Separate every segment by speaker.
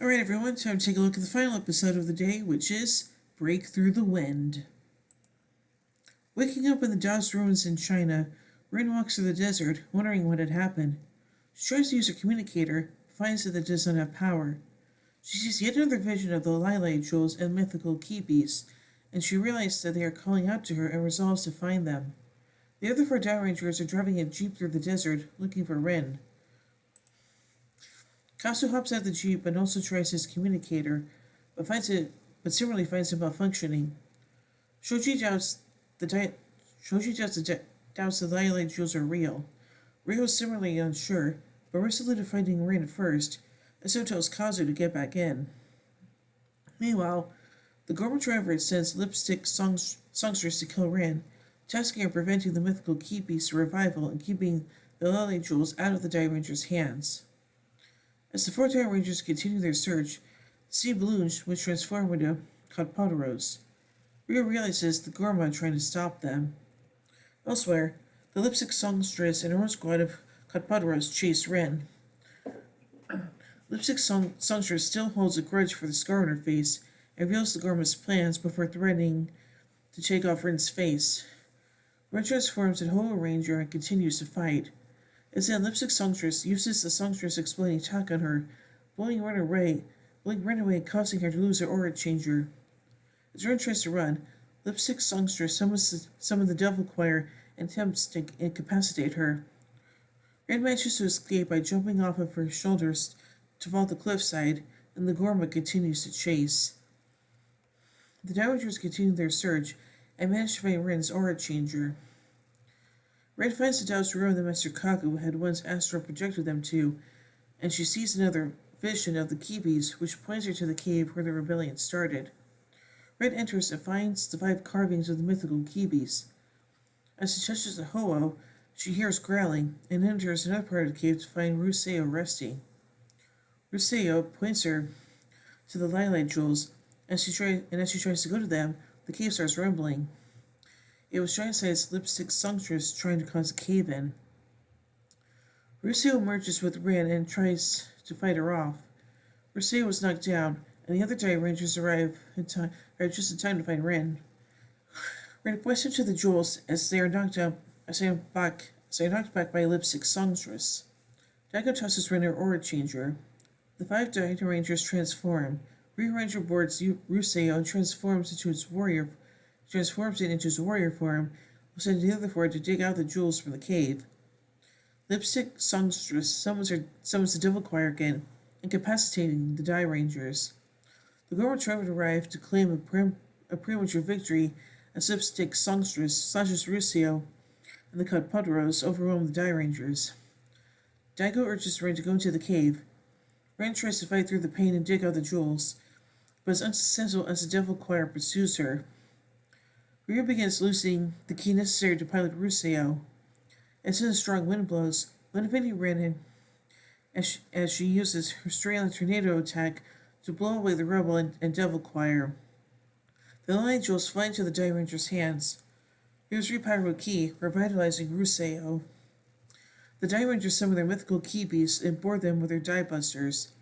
Speaker 1: Alright, everyone, time to take a look at the final episode of the day, which is Break Through the Wind. Waking up in the Taoist ruins in China, Rin walks through the desert, wondering what had happened. She tries to use her communicator, finds that it does not have power. She sees yet another vision of the Lilac Jewels and Mythical Qi Beasts, and she realizes that they are calling out to her and resolves to find them. The other four Tao Rangers are driving a jeep through the desert, looking for Rin. Kasu hops out of the jeep and also tries his communicator, but similarly finds it malfunctioning. Shoji doubts the di- Shoji doubts the Lilac Jewels are real. Ryo is similarly unsure, but resolute finding Rin first, and so tells Kazu to get back in. Meanwhile, the Gorman driver sends lipstick songstress to kill Rin, tasking her preventing the mythical Qi Beasts revival and keeping the Lilac Jewels out of the Dai Ranger's hands. As the four Dai Rangers continue their search, sea balloons which transform into Kotpodoros. Ryo realizes the Gorma are trying to stop them. Elsewhere, the lipstick songstress and her own squad of Kotpodoros chase Rin. Lipstick songstress still holds a grudge for the scar on her face and reveals the Gorma's plans before threatening to take off Rin's face. Rin transforms into Ho Ranger and continues to fight. Instead, Lipstick Songstress uses the songstress exploding attack on her, blowing Rin away, and causing her to lose her aura changer. As Rin tries to run, Lipstick Songstress summons the Devil Choir and attempts to incapacitate her. Rin manages to escape by jumping off of her shoulders to vault the cliffside, and the Gorma continues to chase. The Dowagers continue their search and manage to find Rin's aura changer. Rin finds the Taoist ruin that Master Kaku had once astral projected them to, and she sees another vision of the Qi Beasts, which points her to the cave where the rebellion started. Rin enters and finds the 5 carvings of the mythical Qi Beasts. As she touches the Ho-Oh, she hears growling and enters another part of the cave to find Ruseo resting. Ruseo points her to the Lilac Jewels, and as she tries to go to them, the cave starts rumbling. It was giant-sized lipstick songstress trying to cause a cave-in. Ruseo emerges with Rin and tries to fight her off. Ruseo was knocked down, and the other Dai Rangers arrive just in time to find Rin. Rin points them to the jewels as they are knocked back by a lipstick songstress. Daigo tosses Rin her aura changer. The 5 Dai Rangers transform. Ranger boards Ruseo and transforms it into its warrior form, while sending the other 4 to dig out the jewels from the cave. Lipstick Songstress summons the Devil Choir again, incapacitating the Dai Rangers. The Gorma Tribe arrive to claim a premature victory as Lipstick Songstress slashes Ruseo, and the Kotpodoros overwhelm the Dai Rangers. Daigo urges Rin to go into the cave. Rin tries to fight through the pain and dig out the jewels, but is unsuccessful as the Devil Choir pursues her. Ryo begins losing the key necessary to pilot Ruseo. As soon as strong wind blows, motivating Rin as she uses her Australian tornado attack to blow away the rebel and Devil Choir. The Lilac Jewels fly into the Dai Ranger's hands. Ryo's repowered with Ki, revitalizing Ruseo. The Dai Rangers summon their mythical Qi Beasts and board them with their Dai Busters.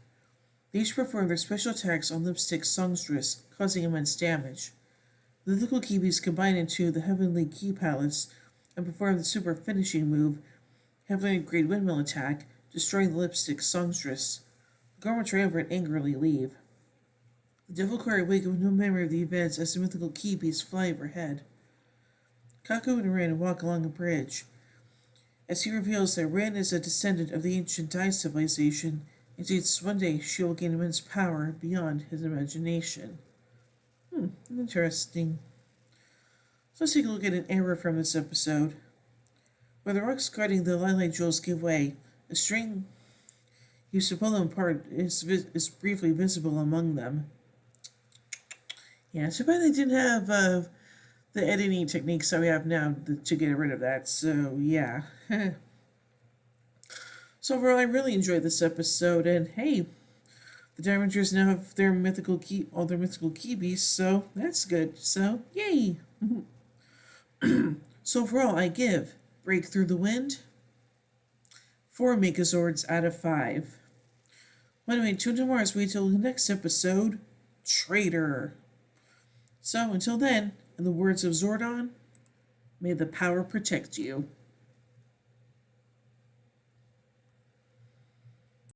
Speaker 1: They each perform their special attacks on Lipstick Songstress, causing immense damage. The mythical Qi Beasts combine into the Heavenly Qi Palace and perform the super finishing move, Heavenly Great Windmill Attack, destroying the Lipstick Songstress. The Gorma Triumvirate angrily leave. The Devil Choir wake up with no memory of the events as the mythical Qi Beasts fly overhead. Kaku and Rin walk along a bridge. As he reveals that Rin is a descendant of the ancient Dai civilization, and states one day she will gain immense power beyond his imagination. Interesting. So let's take a look at an error from this episode. When the rocks guarding the Lilac Jewels give way, a string used to pull them apart is briefly visible among them. Yeah, too bad they didn't have the editing techniques that we have now to get rid of that, so yeah. So overall, I really enjoyed this episode, and hey, the Dai Rangers now have all their mythical Qi Beasts, so that's good. So, yay! So overall, I give Break Through the Wind 4 Megazords out of 5. Anyway, tune in tomorrow as we till the next episode, Traitor. So until then, in the words of Zordon, may the power protect you.